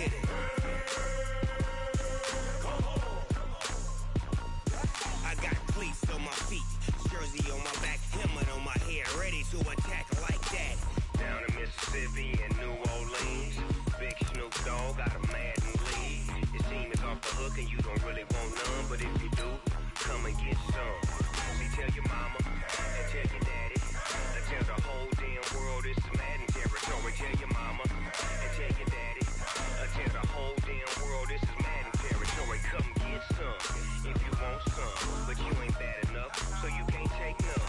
get it. I got cleats on my feet, jersey on my back, helmet on my head, ready to attack like that. Down in Mississippi and New Orleans, Big Snoop Dogg got a Madden league. Your team is off the hook and you don't really want none, but if you do, come and get some. See, tell your mama and tell your daddy, and tell the whole damn world it's Madden territory. Tell your mama and tell your daddy, and tell the whole damn world this is Madden territory. Come get some if you want some, but you ain't bad enough, so you can't take none.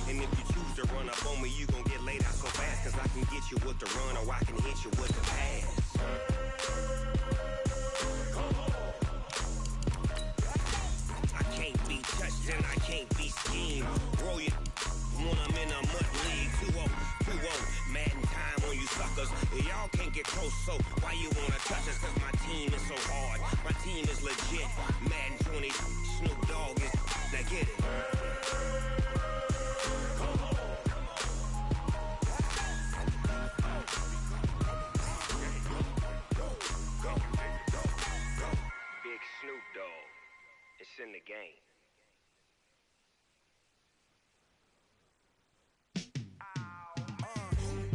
And if you choose to run up on me, you gon' get laid out so fast, cause I can get you with the run or I can hit you with the pass. I can't be touched and I can't be schemed. Roll you when I'm in a mud league. 2-0, Madden time on you suckers. Y'all can't get close, so why you wanna touch us? Cause my team is so hard. My team is legit. Madden 20, Snoop Dogg is, now get it. Big Snoop Dogg, it's in the game.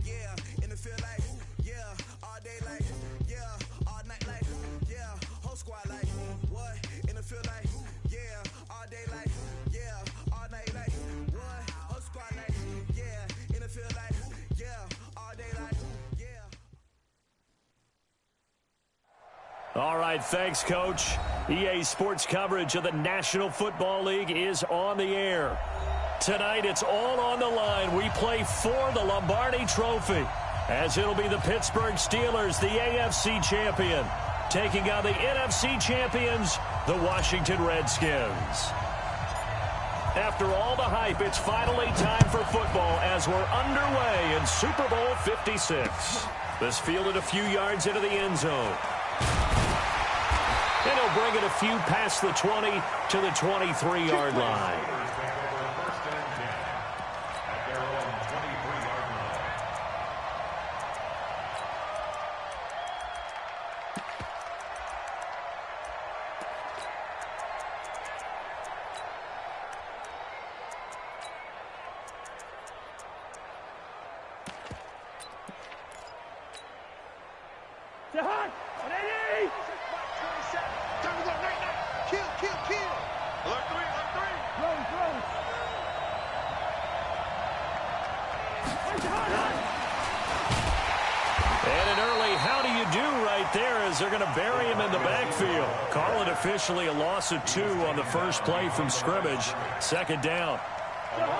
Yeah, in the field like, yeah, all day like, yeah, all night like, yeah, whole squad like, what? In the field like, yeah, all day like, yeah, all night like, what? Whole squad like, yeah, in the field like, yeah, all day like, yeah. All right, thanks, Coach. EA Sports coverage of the National Football League is on the air. Tonight, it's all on the line. We play for the Lombardi Trophy, as it'll be the Pittsburgh Steelers, the AFC champion, taking on the NFC champions, the Washington Redskins. After all the hype, it's finally time for football as we're underway in Super Bowl 56. This fielded a few yards into the end zone. And he'll bring it a few past the 20 to the 23-yard line. They're going to bury him in the backfield. Call it officially a loss of 2 on the first play from scrimmage. Second down.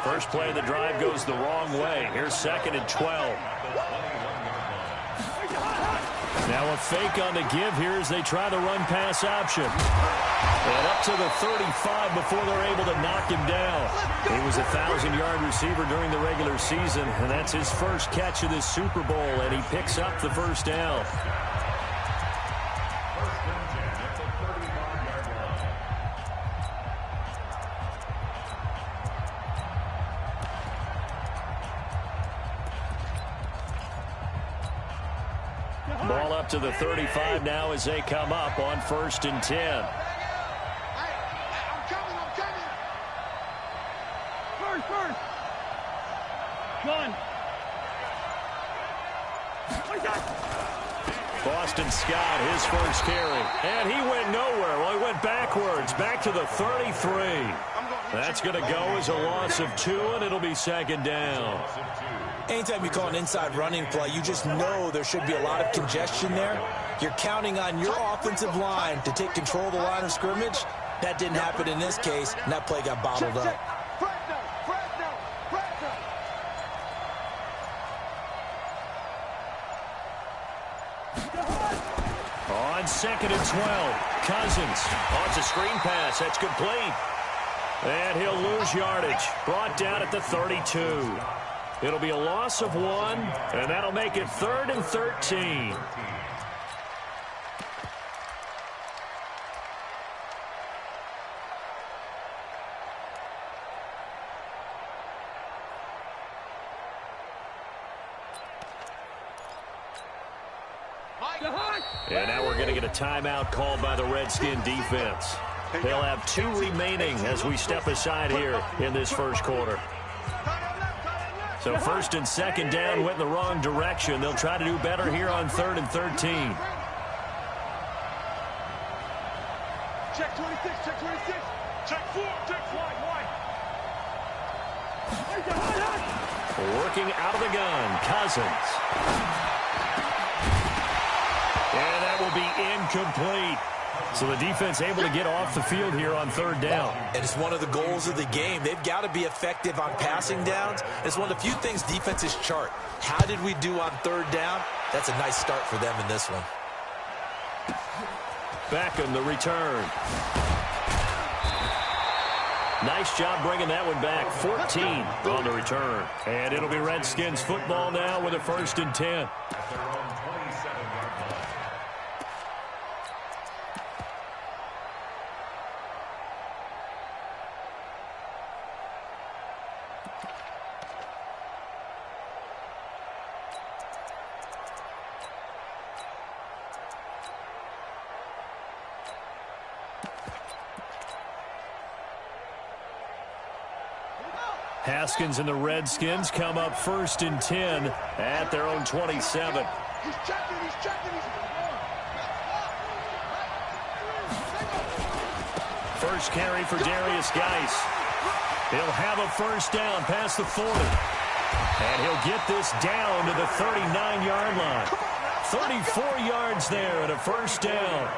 First play of the drive goes the wrong way. Here's 2nd and 12. Now a fake on the give here as they try the run-pass option. And up to the 35 before they're able to knock him down. He was a 1,000-yard receiver during the regular season, and that's his first catch of this Super Bowl, and he picks up the first down. Ball up to the 35 now as they come up on 1st and 10. I'm coming. First. Gun. Boston Scott, his first carry. And he went nowhere. Well, he went backwards, back to the 33. That's going to go as a loss of 2, and it'll be 2nd down. Anytime you call an inside running play, you just know there should be a lot of congestion there. You're counting on your offensive line to take control of the line of scrimmage. That didn't happen in this case, and that play got bottled up. On 2nd and 12, Cousins. Oh, it's a screen pass. That's complete. And he'll lose yardage. Brought down at the 32. It'll be a loss of 1, and that'll make it 3rd and 13. And now we're going to get a timeout called by the Redskin defense. They'll have 2 remaining as we step aside here in this first quarter. So first and second down went in the wrong direction. They'll try to do better here on 3rd and 13. Check 26, check 26. Check 4, check wide. Working out of the gun, Cousins. And that will be incomplete. So the defense able to get off the field here on 3rd down. And it's one of the goals of the game. They've got to be effective on passing downs. It's one of the few things defenses chart. How did we do on 3rd down? That's a nice start for them in this one. Beckham, the return. Nice job bringing that one back. 14 on the return. And it'll be Redskins football now with a 1st and 10. Haskins and the Redskins come up 1st and 10 at their own 27. He's checking. First carry for Darius Geis. He'll have a 1st down past the 40. And he'll get this down to the 39-yard line. 34 yards there and a 1st down.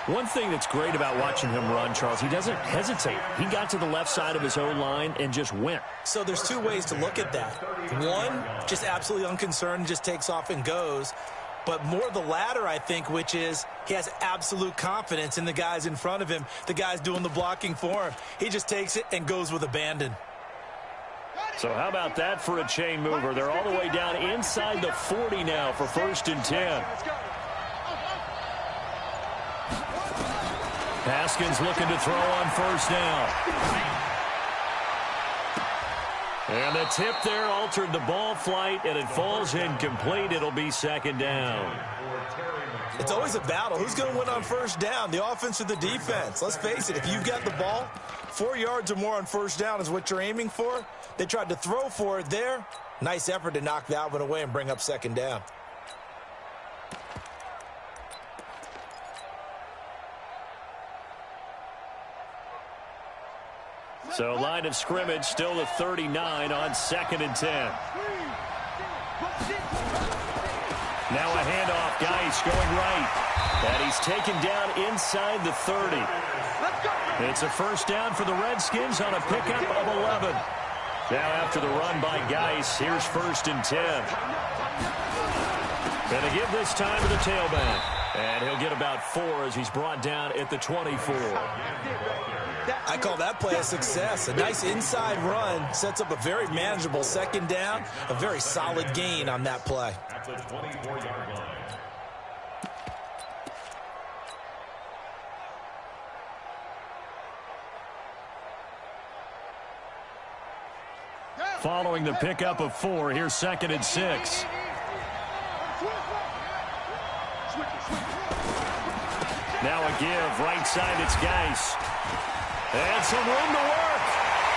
One thing that's great about watching him run, Charles, he doesn't hesitate. He got to the left side of his own line and just went. So there's 2 ways to look at that. One, just absolutely unconcerned, just takes off and goes. But more the latter, I think, which is he has absolute confidence in the guys in front of him, the guys doing the blocking for him. He just takes it and goes with abandon. So how about that for a chain mover? They're all the way down inside the 40 now for 1st and 10. Haskins looking to throw on 1st down. And the tip there altered the ball flight, and it falls incomplete. It'll be 2nd down. It's always a battle. Who's going to win on 1st down, the offense or the defense? Let's face it, if you've got the ball, 4 yards or more on 1st down is what you're aiming for. They tried to throw for it there. Nice effort to knock that one away and bring up 2nd down. So line of scrimmage still the 39 on 2nd and 10. Now a handoff. Geis going right. And he's taken down inside the 30. It's a 1st down for the Redskins on a pickup of 11. Now after the run by Geis, here's 1st and 10. And they give this time to the tailback. And he'll get about 4 as he's brought down at the 24. I call that play a success. A nice inside run sets up a very manageable 2nd down. A very solid gain on that play. At the 24-yard line. Following the pickup of 4, here's 2nd and 6. Now a give, right side, it's Geis. And some room to work.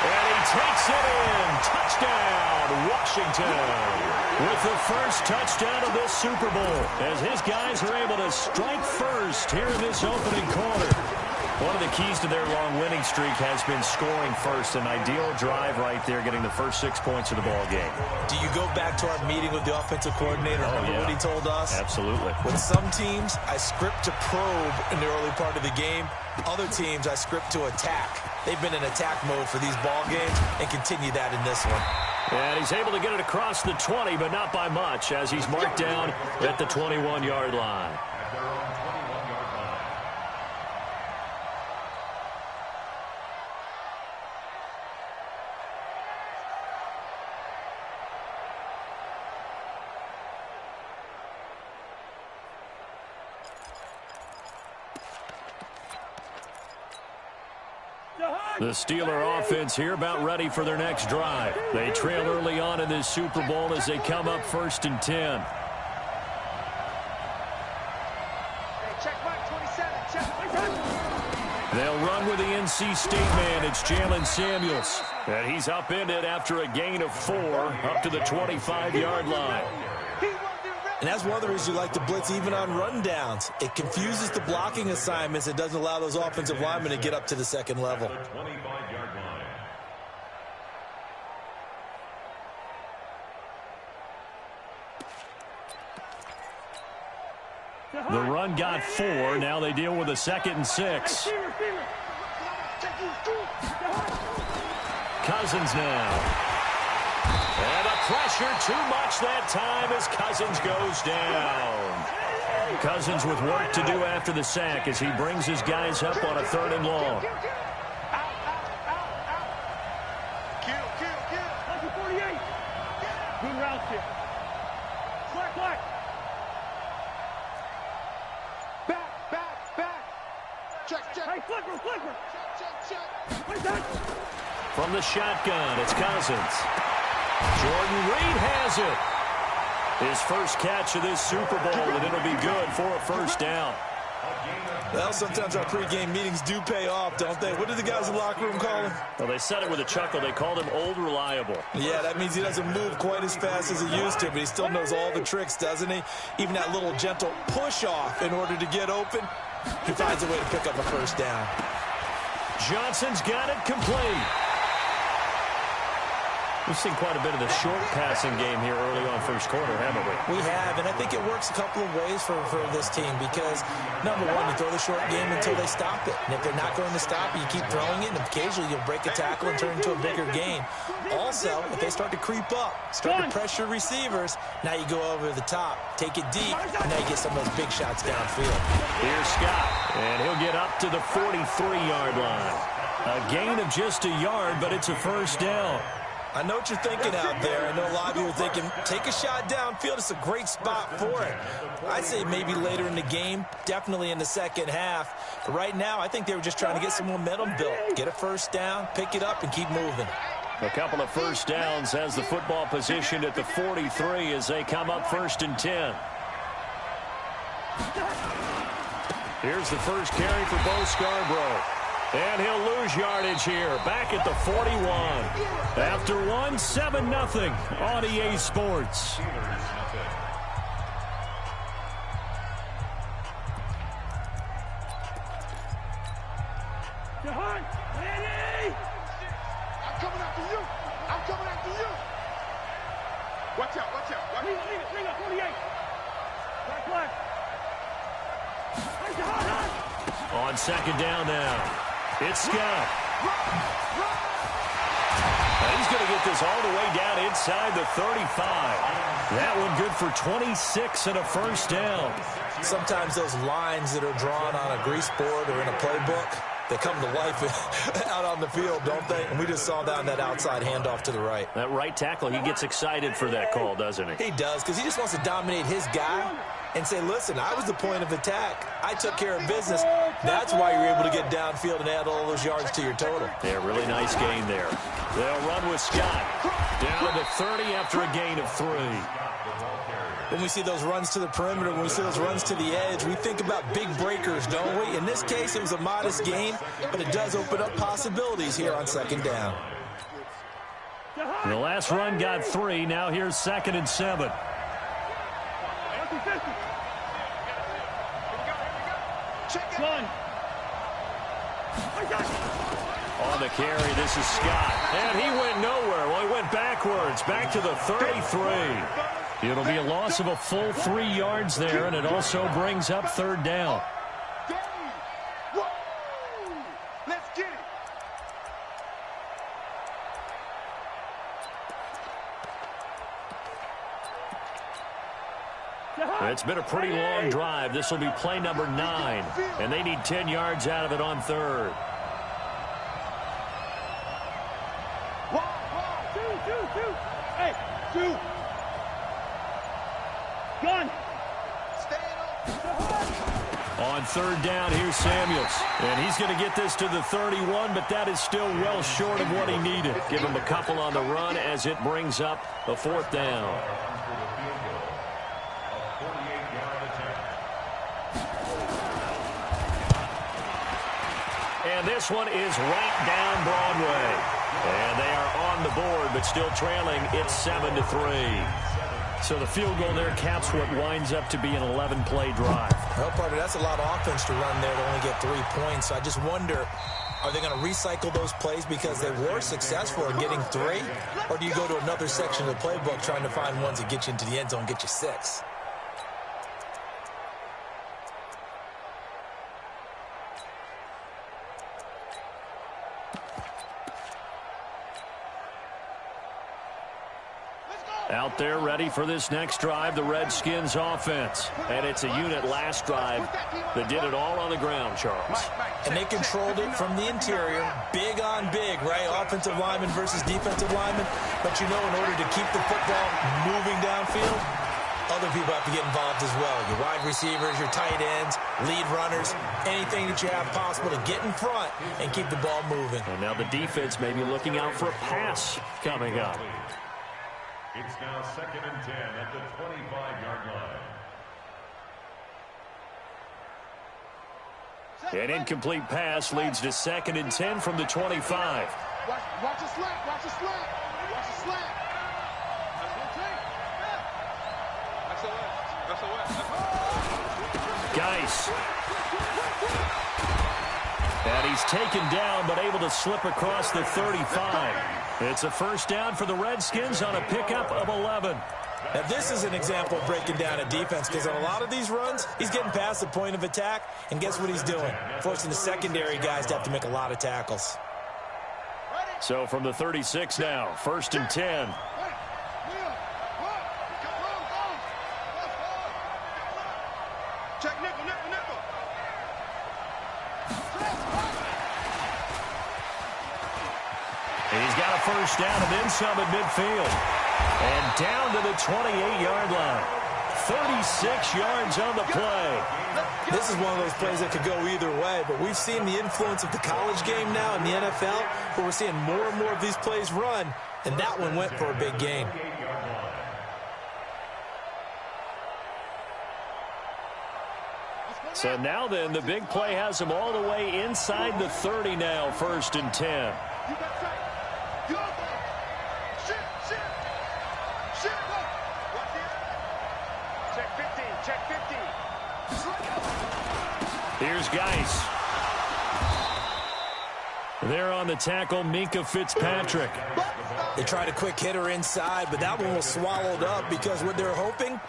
And he takes it in. Touchdown, Washington. With the first touchdown of this Super Bowl, as his guys are able to strike first here in this opening quarter. One of the keys to their long winning streak has been scoring first. An ideal drive right there, getting the first 6 points of the ball game. Do you go back to our meeting with the offensive coordinator? Remember what he told us? Absolutely. With some teams, I script to probe in the early part of the game. Other teams, I script to attack. They've been in attack mode for these ball games and continue that in this one. And he's able to get it across the 20, but not by much, as he's marked down at the 21-yard line. The Steeler offense here about ready for their next drive. They trail early on in this Super Bowl as they come up 1st and 10. They'll run with the NC State man. It's Jalen Samuels. And he's upended after a gain of 4 up to the 25-yard line. And that's one of the reasons you like to blitz even on run downs. It confuses the blocking assignments. It doesn't allow those offensive linemen to get up to the second level. The run got 4. Now they deal with a 2nd and 6. Cousins now. And the pressure too much that time as Cousins goes down. Cousins with work to do after the sack as he brings his guys up on a 3rd and long. Good route here. Black. Back. Check. Hey, flipper. Check. From the shotgun, it's Cousins. Jordan Reed has it. His first catch of this Super Bowl, and it'll be good for a 1st down. Well, sometimes our pregame meetings do pay off, don't they? What did the guys in the locker room call him? Well, they said it with a chuckle. They called him Old Reliable. Yeah, that means he doesn't move quite as fast as he used to, but he still knows all the tricks, doesn't he? Even that little gentle push-off in order to get open, he finds a way to pick up a 1st down. Johnson's got it complete. We've seen quite a bit of the short passing game here early on 1st quarter, haven't we? We have, and I think it works a couple of ways for this team because, number one, you throw the short game until they stop it. And if they're not going to stop it, you keep throwing it, and occasionally you'll break a tackle and turn it into a bigger game. Also, if they start to creep up, start to pressure receivers, now you go over the top, take it deep, and now you get some of those big shots downfield. Here's Scott, and he'll get up to the 43-yard line. A gain of just a yard, but it's a 1st down. I know what you're thinking out there. I know a lot of you are thinking, take a shot downfield. It's a great spot for it. I'd say maybe later in the game, definitely in the 2nd half. But right now, I think they were just trying to get some momentum built. Get a 1st down, pick it up, and keep moving. A couple of 1st downs has the football positioned at the 43 as they come up 1st and 10. Here's the first carry for Bo Scarborough. And he'll lose yardage here, back at the 41. After 1, 7-0 on EA Sports. I'm coming after you. Watch out. Bring up 48. Black. On 2nd down now. It's Scott. He's going to get this all the way down inside the 35. That one good for 26 and a 1st down. Sometimes those lines that are drawn on a grease board or in a playbook, they come to life out on the field, don't they? And we just saw down that outside handoff to the right. That right tackle, he gets excited for that call, doesn't he? He does, because he just wants to dominate his guy and say, listen, I was the point of attack. I took care of business. That's why you're able to get downfield and add all those yards to your total. Yeah, really nice gain there. They'll run with Scott. Down to 30 after a gain of 3. When we see those runs to the perimeter, when we see those runs to the edge, we think about big breakers, don't we? In this case, it was a modest gain, but it does open up possibilities here on 2nd down. The last run got 3. Now here's 2nd and 7. On the carry, this is Scott. And he went nowhere. Well, he went backwards, back to the 33. It'll be a loss of a full 3 yards there, and it also brings up 3rd down. Let's get it. It's been a pretty long drive. This will be play number 9, and they need 10 yards out of it on 3rd. Hey, 2. Gun. On 3rd down, here's Samuels. And he's going to get this to the 31, but that is still well short of what he needed. Give him a couple on the run as it brings up the 4th down. And this one is right down Broadway. And they are on the board, but still trailing. It's 7-3. So the field goal there caps what winds up to be an 11-play drive. Well, partner, that's a lot of offense to run there to only get 3 points. So I just wonder, are they going to recycle those plays because they were successful in getting 3? Or do you go to another section of the playbook trying to find ones that get you into the end zone, get you 6? Out there ready for this next drive, the Redskins offense. And it's a unit last drive that did it all on the ground, Charles. And they controlled it from the interior, big on big, right? Offensive lineman versus defensive lineman. But you know, in order to keep the football moving downfield, other people have to get involved as well. Your wide receivers, your tight ends, lead runners, anything that you have possible to get in front and keep the ball moving. And now the defense may be looking out for a pass coming up. It's now 2nd and 10 at the 25-yard line. An incomplete pass leads to 2nd and 10 from the 25. Watch the slant. Watch the slant. Watch the slant. Geis. And he's taken down, but able to slip across the 35. It's a first down for the Redskins on a pickup of 11. Now, this is an example of breaking down a defense because on a lot of these runs, he's getting past the point of attack, and guess what he's doing? Forcing the secondary guys to have to make a lot of tackles. So from the 36 now, 1st and 10. Check nickel. He's got a first down and then some at midfield. And down to the 28-yard line. 36 yards on the play. This is one of those plays that could go either way, but we've seen the influence of the college game now in the NFL, where we're seeing more and more of these plays run, and that one went for a big gain. So now then, the big play has him all the way inside the 30 now, 1st and 10. Check 50. Here's Geis. There on the tackle, Minka Fitzpatrick. They tried a quick hitter inside, but that one was swallowed up because what they're hoping,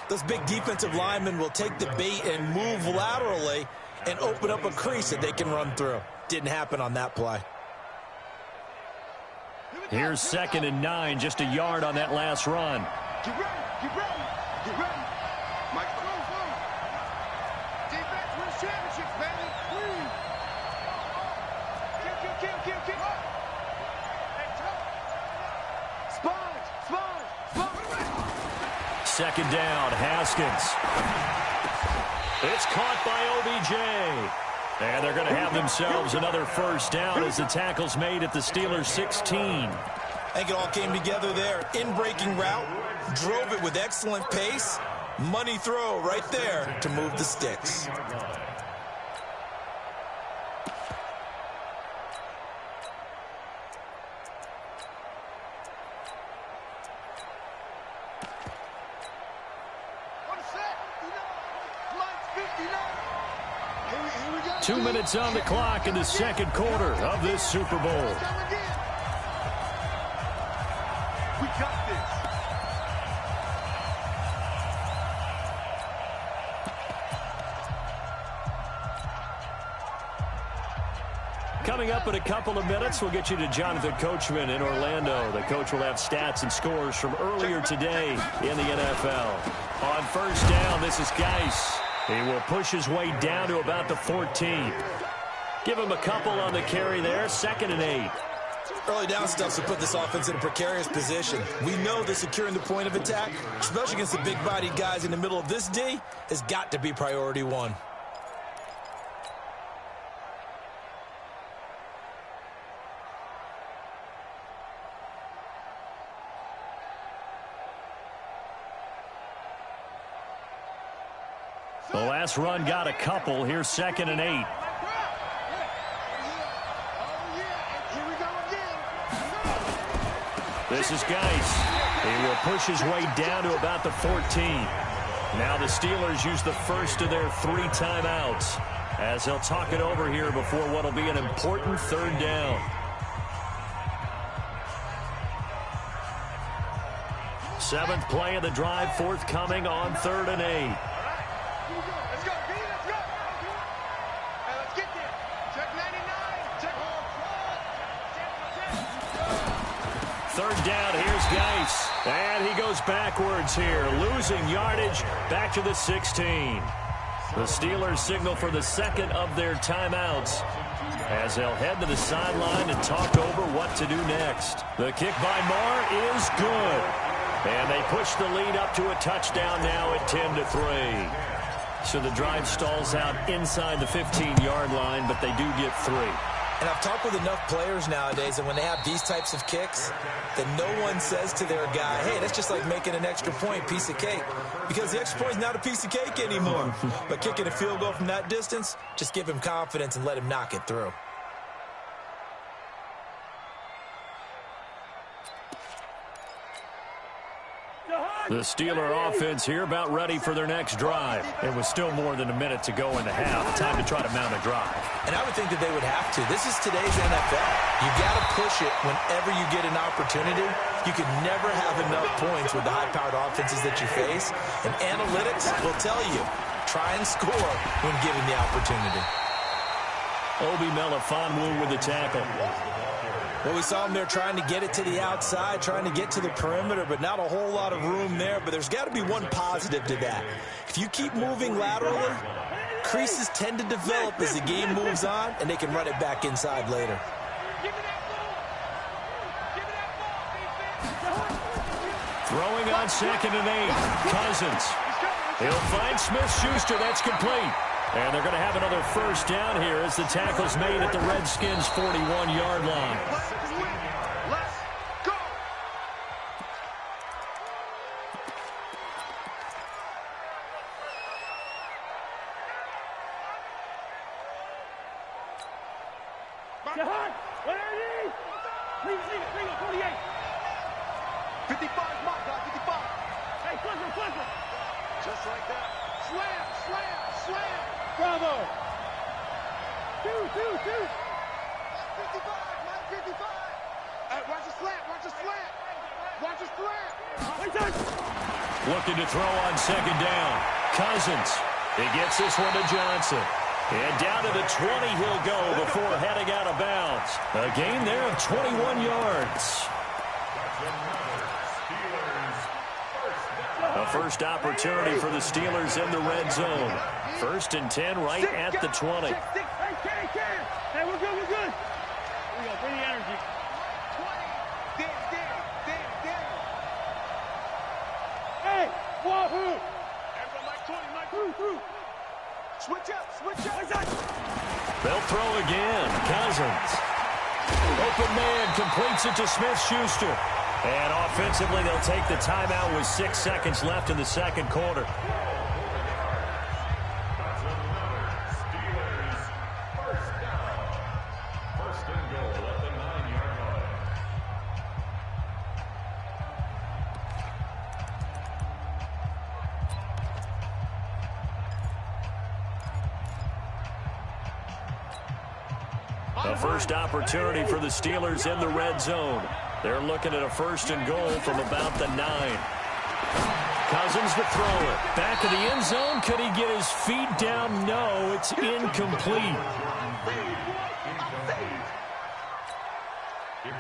those big defensive linemen will take the bait and move laterally and open up a crease that they can run through. Didn't happen on that play. Here's 2nd and 9, just a yard on that last run. Get ready. Mike, defense wins championships, baby. Kill. Sponge. 2nd down, Haskins. It's caught by OBJ. And they're going to have themselves another first down as the tackle's made at the Steelers' 16. I think it all came together there. In-breaking route, drove it with excellent pace. Money throw right there to move the sticks. Two minutes on the clock in the second quarter of this Super Bowl. We got this. Coming up in a couple of minutes, we'll get you to Jonathan Coachman in Orlando. The coach will have stats and scores from earlier today in the NFL. On first down, this is Geis. He will push his way down to about the 14. Give him a couple on the carry there, 2nd and 8. Early down stuff to put this offense in a precarious position. We know that securing the point of attack, especially against the big-bodied guys in the middle of this D, has got to be priority one. The last run got a couple. Here's 2nd and 8. This is Geis. He will push his way down to about the 14. Now the Steelers use the first of their 3 timeouts as they'll talk it over here before what will be an important 3rd down. 7th play of the drive forthcoming on 3rd and 8. Let's go, B, let's go. Hey, let's get there. Check 99. Check. 3rd down, here's Geis. And he goes backwards here, losing yardage back to the 16. The Steelers signal for the 2nd of their timeouts as they'll head to the sideline and talk over what to do next. The kick by Marr is good. And they push the lead up to a touchdown now at 10-3. So the drive stalls out inside the 15-yard line, but they do get 3. And I've talked with enough players nowadays, and when they have these types of kicks, that no one says to their guy, hey, that's just like making an extra point, piece of cake. Because the extra point is not a piece of cake anymore. But kicking a field goal from that distance, just give him confidence and let him knock it through. The Steeler offense here about ready for their next drive. It was still more than a minute to go in the half. Time to try to mount a drive. And I would think that they would have to. This is today's NFL. You got to push it whenever you get an opportunity. You can never have enough points with the high-powered offenses that you face. And analytics will tell you, try and score when given the opportunity. Obi Melifonwu with the tackle. Well, we saw him there trying to get it to the outside, trying to get to the perimeter, but not a whole lot of room there. But there's got to be one positive to that. If you keep moving laterally, creases tend to develop as the game moves on, and they can run it back inside later. Throwing on 2nd and 8. Cousins. He'll find Smith-Schuster. That's complete. And they're going to have another 1st down here as the tackle's made at the Redskins' 41-yard line. Let's go. Where are you? Leave it, 48. 55, mark, guys, 55. Hey, Pleasant. Just like that. Slam. Bravo. Two. 55, Mike, 55. Watch the slant. Looking to throw on 2nd down. Cousins. He gets this one to Johnson. And down to the 20 he'll go before heading out of bounds. A gain there of 21 yards. A first opportunity for the Steelers in the red zone. 1st and 10 right at the 20. Hey, we're good. We got bring the energy. 20. Damn. Hey, wahoo. Everyone, Mike 20, Mike through. Switch up. They'll throw again. Cousins. Open man completes it to Smith-Schuster. And offensively, they'll take the timeout with 6 seconds left in the 2nd quarter. A first opportunity for the Steelers in the red zone. They're looking at a 1st and goal from about the 9. Cousins to throw it. Back of the end zone. Could he get his feet down? No, it's incomplete.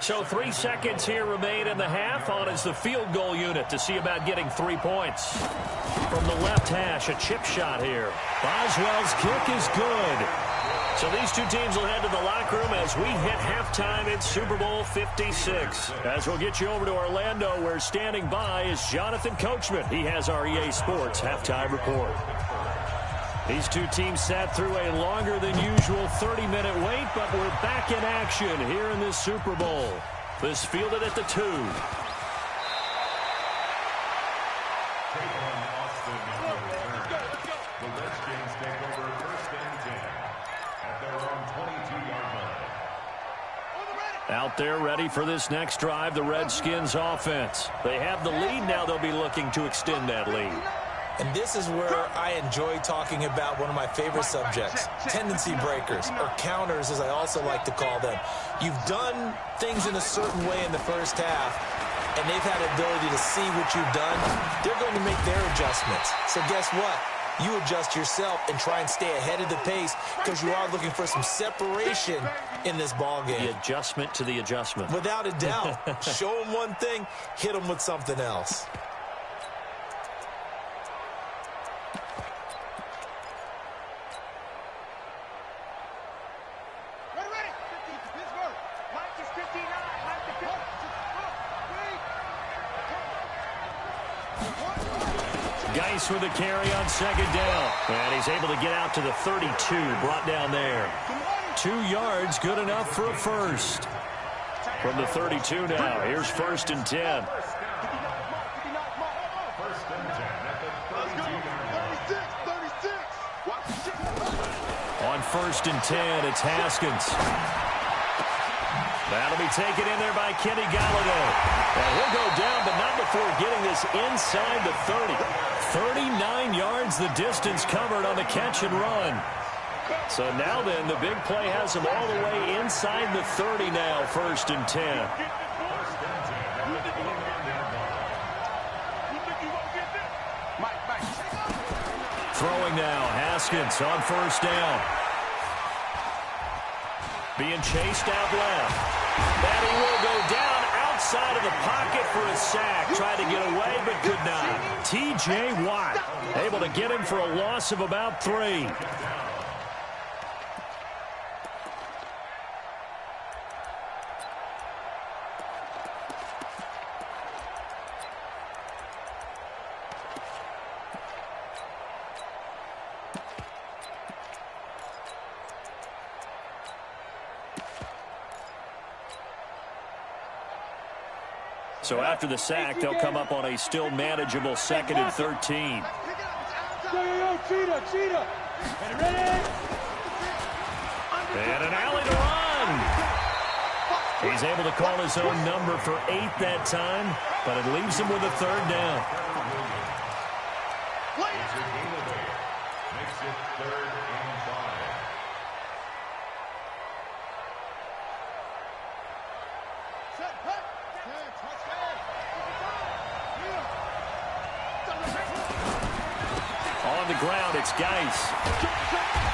So 3 seconds here remain in the half. On is the field goal unit to see about getting 3 points. From the left hash, a chip shot here. Boswell's kick is good. So these two teams will head to the locker room as we hit halftime in Super Bowl 56. As we'll get you over to Orlando, where standing by is Jonathan Coachman. He has our EA Sports halftime report. These two teams sat through a longer than usual 30-minute wait, but we're back in action here in this Super Bowl. This fielded at the 2. Out there ready for this next drive, the Redskins offense. They have the lead now. They'll be looking to extend that lead. And this is where I enjoy talking about one of my favorite subjects, tendency breakers, or counters as I also like to call them. You've done things in a certain way in the first half, and they've had the ability to see what you've done. They're going to make their adjustments. So guess what? You adjust yourself and try and stay ahead of the pace because you are looking for some separation in this ball game. The adjustment to the adjustment. Without a doubt. Show them one thing, hit them with something else. Geis with a carry on second down. And he's able to get out to the 32, brought down there. 2 yards, good enough for a first. From the 32 now, here's 1st and 10. On 1st and 10, it's Haskins. That'll be taken in there by Kenny Galladay. And he'll go down, but not before getting this inside the 30. 39 yards the distance covered on the catch and run. So now then, the big play has him all the way inside the 30 now, 1st and 10. Throwing now, Haskins on 1st down. Being chased out left. And he will go down outside of the pocket for a sack. Tried to get away, but could not. T.J. Watt able to get him for a loss of about 3. So after the sack, they'll come up on a still manageable 2nd and 13. And an alley to run. He's able to call his own number for 8 that time, but it leaves him with a 3rd down. Makes it 3rd and 5. On the ground, it's Geis.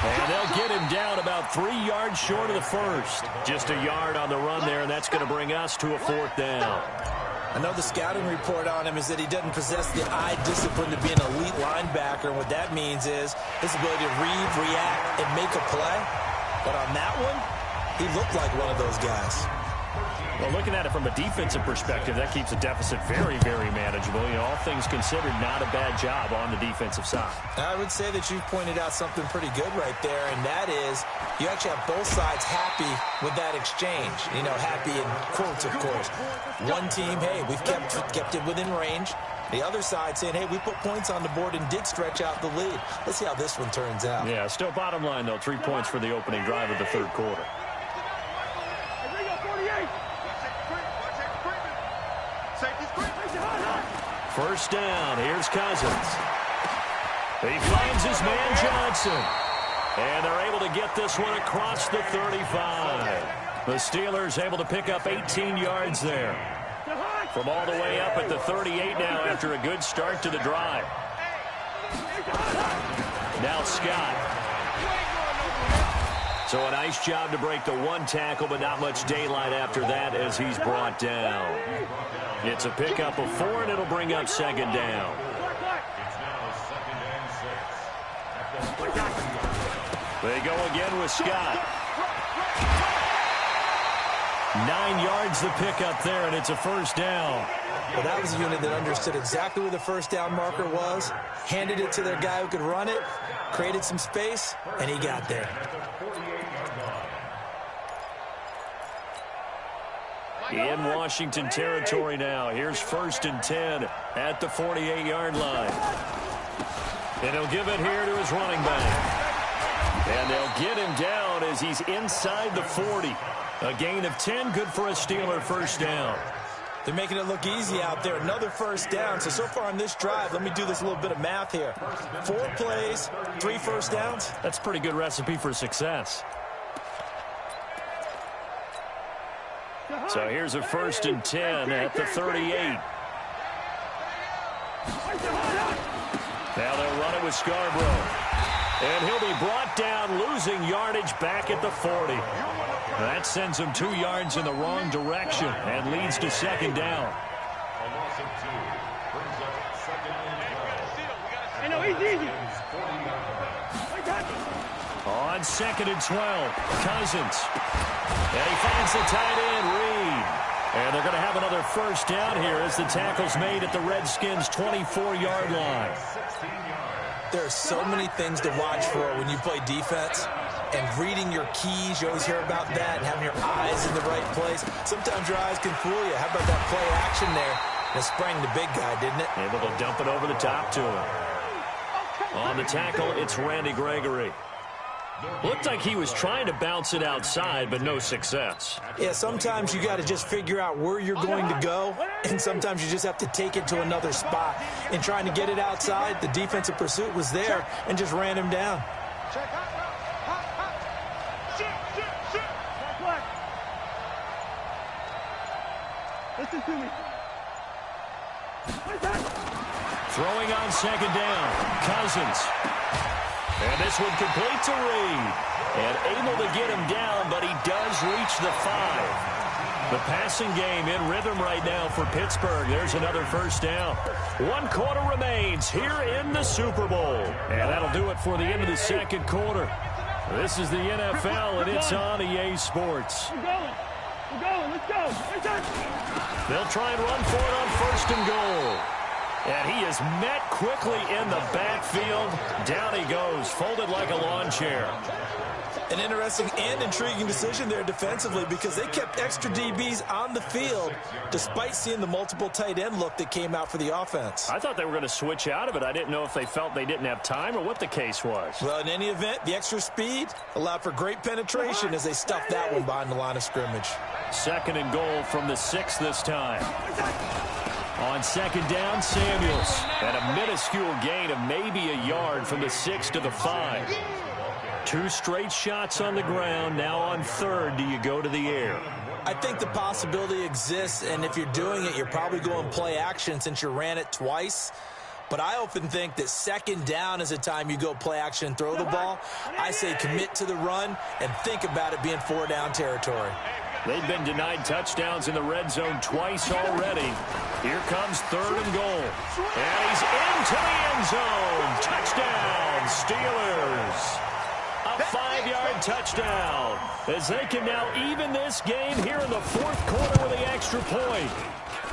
And they'll get him down about 3 yards short of the first. Just a yard on the run there, and that's going to bring us to a 4th down. I know the scouting report on him is that he doesn't possess the eye discipline to be an elite linebacker. And what that means is his ability to read, react, and make a play. But on that one, he looked like one of those guys. Well, looking at it from a defensive perspective, that keeps the deficit very, very manageable. You know, all things considered, not a bad job on the defensive side. I would say that you've pointed out something pretty good right there, and that is you actually have both sides happy with that exchange. You know, happy in quotes, of course. One team, hey, we've kept it within range. The other side saying, hey, we put points on the board and did stretch out the lead. Let's see how this one turns out. Yeah, still bottom line, though, 3 points for the opening drive of the 3rd quarter. First down, here's Cousins. He finds his man Johnson. And they're able to get this one across the 35. The Steelers able to pick up 18 yards there. From all the way up at the 38 now after a good start to the drive. Now Scott. So a nice job to break the 1 tackle, but not much daylight after that as he's brought down. It's a pickup of 4, and it'll bring up 2nd down. It's now 2nd and 6. They go again with Scott. 9 yards the pickup there, and it's a 1st down. Well, that was a unit that understood exactly where the 1st down marker was, handed it to their guy who could run it, created some space, and he got there. In Washington territory now. Here's 1st and 10 at the 48-yard line. And he'll give it here to his running back. And they'll get him down as he's inside the 40. A gain of 10, good for a Steeler first down. They're making it look easy out there. Another first down. So far on this drive, let me do this little bit of math here. 4 plays, 3 first downs. That's a pretty good recipe for success. So here's a 1st and 10 at the 38. Now they'll run it with Scarborough. And he'll be brought down, losing yardage back at the 40. That sends him 2 yards in the wrong direction and leads to 2nd down. A loss of 2 brings up 2nd and 12. I know, easy. On 2nd and 12, Cousins. And he finds the tight end, Reed. And they're going to have another first down here as the tackle's made at the Redskins' 24-yard line. There are so many things to watch for when you play defense. And reading your keys, you always hear about that, and having your eyes in the right place. Sometimes your eyes can fool you. How about that play action there? And it sprang the big guy, didn't it? Able to dump it over the top to him. On the tackle, it's Randy Gregory. Looked like he was trying to bounce it outside, but no success. Yeah, sometimes you got to just figure out where you're going to go, and sometimes you just have to take it to another spot. In trying to get it outside, the defensive pursuit was there and just ran him down. Listen to me. Throwing on 2nd down, Cousins. And this one complete to Reed. And able to get him down, but he does reach the 5. The passing game in rhythm right now for Pittsburgh. There's another first down. 1 quarter remains here in the Super Bowl. And that'll do it for the end of the 2nd quarter. This is the NFL, and it's on EA Sports. We're going, let's go. They'll try and run for it on 1st and goal. And he is met quickly in the backfield. Down he goes, folded like a lawn chair. An interesting and intriguing decision there defensively because they kept extra DBs on the field despite seeing the multiple tight end look that came out for the offense. I thought they were going to switch out of it. I didn't know if they felt they didn't have time or what the case was. Well, in any event, the extra speed allowed for great penetration as they stuffed that one behind the line of scrimmage. 2nd and goal from the 6 this time. On 2nd down, Samuels. And a minuscule gain of maybe a yard from the 6 to the 5. 2 straight shots on the ground. Now on 3rd, do you go to the air? I think the possibility exists, and if you're doing it, you're probably going play action since you ran it twice. But I often think that 2nd down is a time you go play action and throw the ball. I say commit to the run and think about it being 4-down territory. They've been denied touchdowns in the red zone twice already. Here comes 3rd and goal. And he's into the end zone. Touchdown, Steelers. A 5-yard touchdown as they can now even this game here in the 4th quarter with the extra point.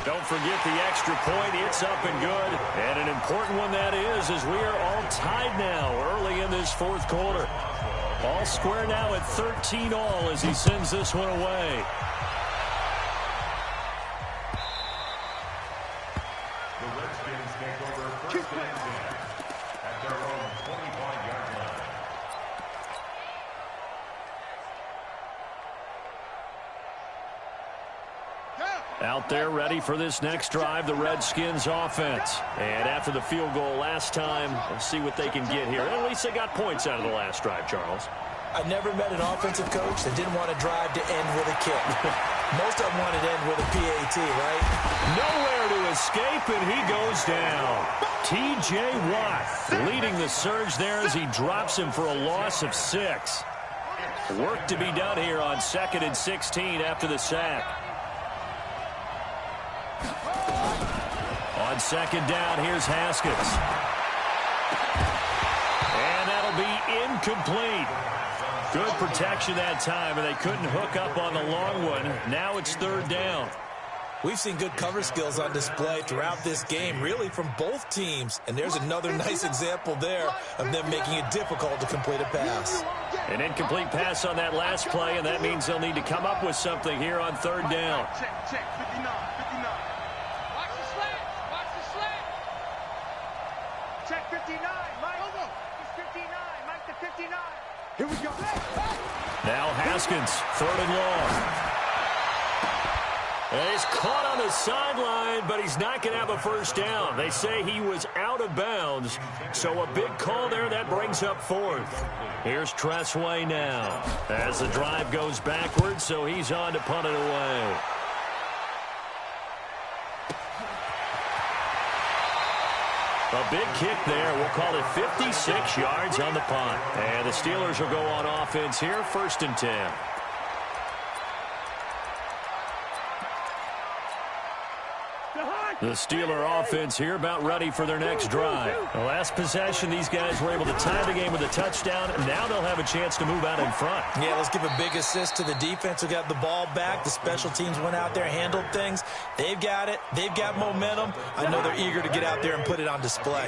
Don't forget the extra point. It's up and good. And an important one that is, as we are all tied now early in this 4th quarter. All square now at 13 all as he sends this one away. The Redskins take over 1st and 10 at their own 25-yard line. Out there ready for this next drive, the Redskins offense. And after the field goal last time, let's see what they can get here. At least they got points out of the last drive, Charles. I never met an offensive coach that didn't want to drive to end with a kick. Most of them wanted to end with a PAT, right? Nowhere to escape, and he goes down. T.J. Watt leading the surge there as he drops him for a loss of 6. Work to be done here on 2nd and 16 after the sack. On 2nd down, here's Haskins. And that'll be incomplete. Good protection that time, and they couldn't hook up on the long one. Now it's 3rd down. We've seen good cover skills on display throughout this game, really from both teams. And there's another nice example there of them making it difficult to complete a pass. An incomplete pass on that last play, and that means they'll need to come up with something here on 3rd down. Check, 59. Watch the slant. Check 59, Mike. It's 59, Mike to 59. Here we go. Now Haskins, 3rd and long. And he's caught on the sideline, but he's not going to have a first down. They say he was out of bounds, so a big call there. That brings up 4th. Here's Tressway now as the drive goes backwards, so he's on to punt it away. A big kick there. We'll call it 56 yards on the punt. And the Steelers will go on offense here, 1st and 10. The Steeler offense here about ready for their next drive. The last possession, these guys were able to tie the game with a touchdown, and now they'll have a chance to move out in front. Yeah, let's give a big assist to the defense who got the ball back. The special teams went out there, handled things. They've got it. They've got momentum. I know they're eager to get out there and put it on display.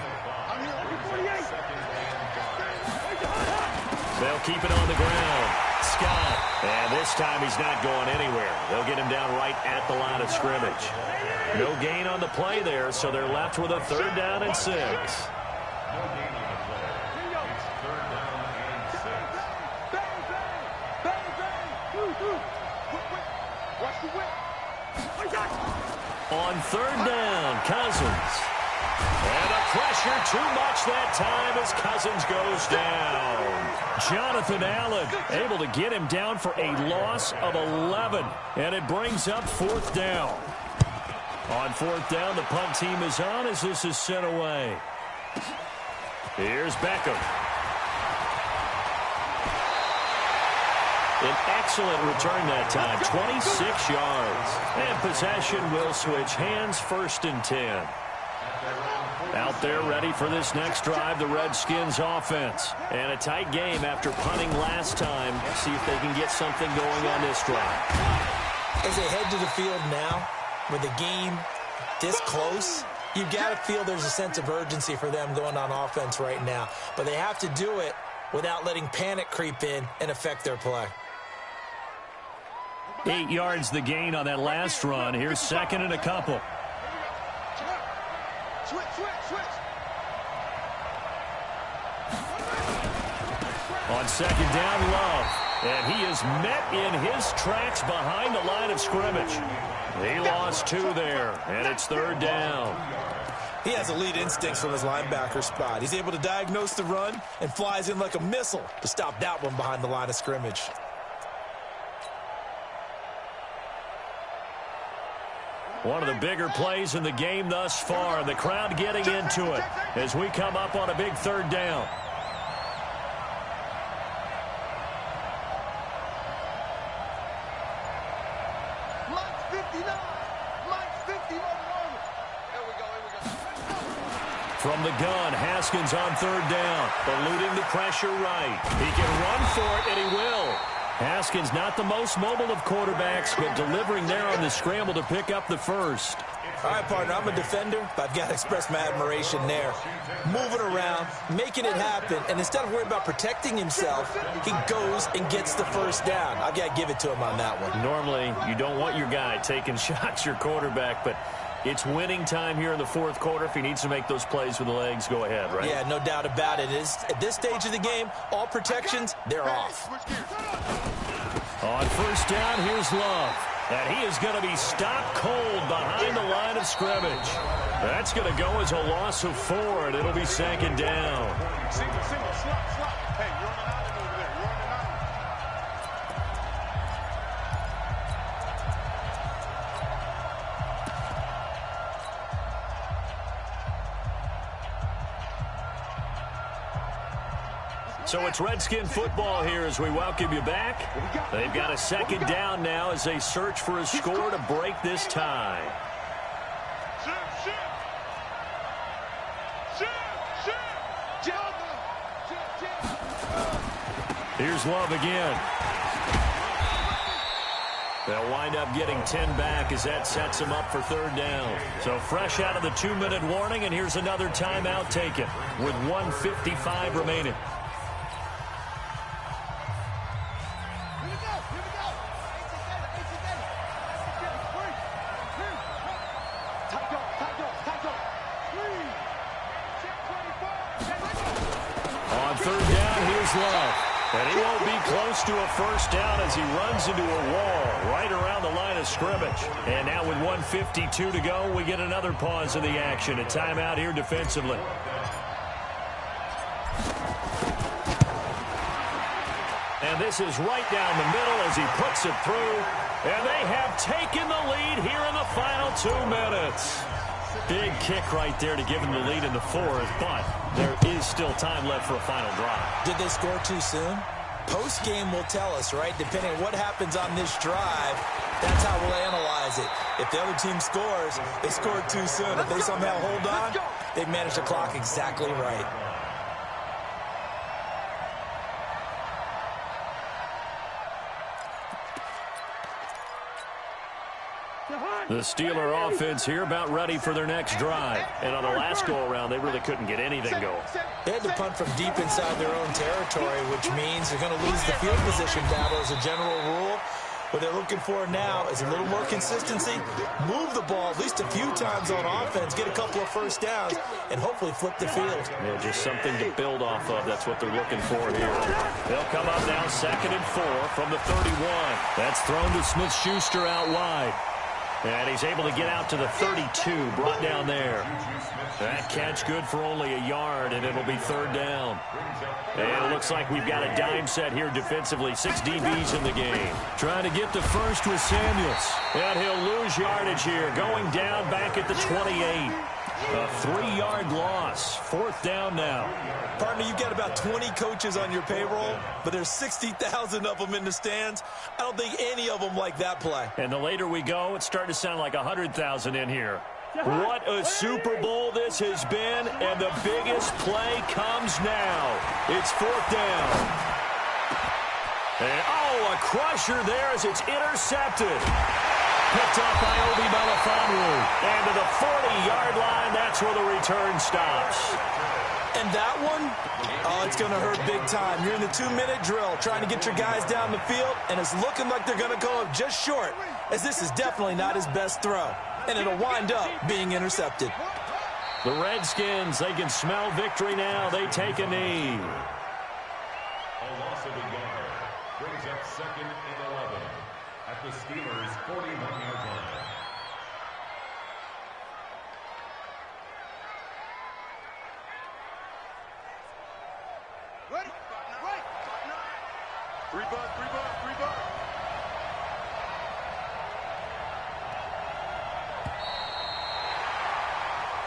They'll keep it on the ground. Scott. And this time he's not going anywhere. They'll get him down right at the line of scrimmage. No gain on the play there, so they're left with a 3rd down and 6. No gain on the play. It's 3rd down and 6. Watch the whip. On 3rd down, Cousins. And a pressure too much that time as Cousins goes down. Jonathan Allen able to get him down for a loss of 11. And it brings up 4th down. On 4th down, the punt team is on as this is sent away. Here's Beckham. An excellent return that time, 26 yards. And possession will switch hands, 1st and 10. Out there ready for this next drive, the Redskins offense. And a tight game after punting last time. See if they can get something going on this drive. As they head to the field now, with the game this close, you've got to feel there's a sense of urgency for them going on offense right now. But they have to do it without letting panic creep in and affect their play. 8 yards the gain on that last run. Here's 2nd and a couple. Switch. On 2nd down, Love. And he is met in his tracks behind the line of scrimmage. He lost 2 there, and it's 3rd down. He has elite instincts from his linebacker spot. He's able to diagnose the run and flies in like a missile to stop that one behind the line of scrimmage. One of the bigger plays in the game thus far. The crowd getting into it as we come up on a big 3rd down. From the gun, Haskins on 3rd down, eluding the pressure right. He can run for it, and he will. Haskins not the most mobile of quarterbacks, but delivering there on the scramble to pick up the 1st. All right, partner, I'm a defender, but I've got to express my admiration there. Moving around, making it happen, and instead of worrying about protecting himself, he goes and gets the 1st down. I've got to give it to him on that one. Normally, you don't want your guy taking shots, your quarterback, but it's winning time here in the 4th quarter. If he needs to make those plays with the legs, go ahead, right? Yeah, no doubt about it. At this stage of the game, all protections, they're off. On 1st down, here's Love. And he is going to be stopped cold behind the line of scrimmage. That's going to go as a loss of 4, and it'll be 2nd down. Single, slot. Hey, you're on the island over there. You're on the island. So it's Redskin football here as we welcome you back. They've got a 2nd down now as they search for a score to break this tie. Here's Love again. They'll wind up getting 10 back as that sets them up for 3rd down. So fresh out of the 2-minute warning, and here's another timeout taken with 1:55 remaining. On 3rd down, here's Love. And he won't be close to a first down as he runs into a wall right around the line of scrimmage. And now with 1:52 to go, we get another pause in the action. A timeout here defensively. And this is right down the middle as he puts it through. And they have taken the lead here in the final 2 minutes. Big kick right there to give them the lead in the fourth, but there is still time left for a final drive. Did they score too soon? Post-game will tell us, right? Depending on what happens on this drive, that's how we'll analyze it. If the other team scores, they scored too soon. If they somehow hold on, they've managed the clock exactly right. The Steeler offense here about ready for their next drive. And on the last go-around, they really couldn't get anything going. They had to punt from deep inside their own territory, which means they're going to lose the field position battle as a general rule. What they're looking for now is a little more consistency, move the ball at least a few times on offense, get a couple of first downs, and hopefully flip the field. Yeah, just something to build off of. That's what they're looking for here. They'll come up now 2nd and 4 from the 31. That's thrown to Smith-Schuster out wide. And he's able to get out to the 32, brought down there. That catch good for only a yard, and it'll be 3rd down. And it looks like we've got a dime set here defensively. 6 DBs in the game. Trying to get the first with Samuels. And he'll lose yardage here, going down back at the 28. A 3-yard loss. 4th down now. Partner, you've got about 20 coaches on your payroll, but there's 60,000 of them in the stands. I don't think any of them like that play. And the later we go, it's starting to sound like 100,000 in here. What a Super Bowl this has been, and the biggest play comes now. It's 4th down. And, oh, a crusher there as it's intercepted. Picked up by Obi Melifonwu. And to the 40-yard line, that's where the return stops. And that one, oh, it's going to hurt big time. You're in the 2-minute drill trying to get your guys down the field, and it's looking like they're going to go up just short, as this is definitely not his best throw. And it'll wind up being intercepted. The Redskins, they can smell victory now. They take a knee. A loss of a yard brings up 2nd and 11 at the Steelers' 41-yard line. Ready? Right. 3 buck.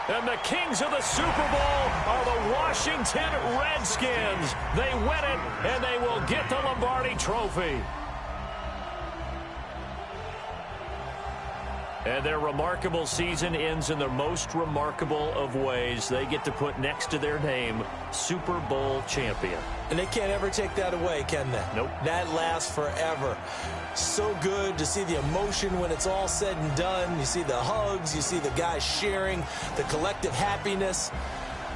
And the kings of the Super Bowl are the Washington Redskins. They win it, and they will get the Lombardi Trophy. And their remarkable season ends in the most remarkable of ways. They get to put next to their name, Super Bowl champion. And they can't ever take that away, can they? Nope. That lasts forever. So good to see the emotion when it's all said and done. You see the hugs, you see the guys sharing, the collective happiness.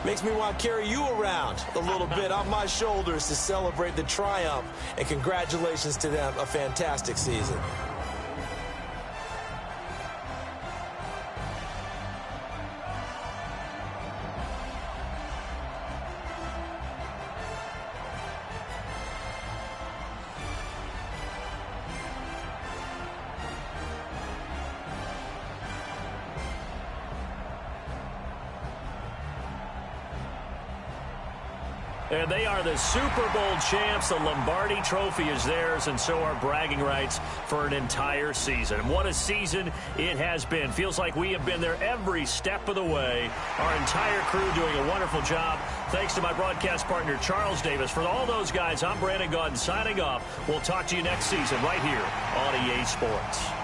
Makes me want to carry you around a little bit on my shoulders to celebrate the triumph. And congratulations to them, a fantastic season. And they are the Super Bowl champs. The Lombardi Trophy is theirs, and so are bragging rights for an entire season. And what a season it has been. Feels like we have been there every step of the way. Our entire crew doing a wonderful job. Thanks to my broadcast partner, Charles Davis. For all those guys, I'm Brandon Gaudin signing off. We'll talk to you next season right here on EA Sports.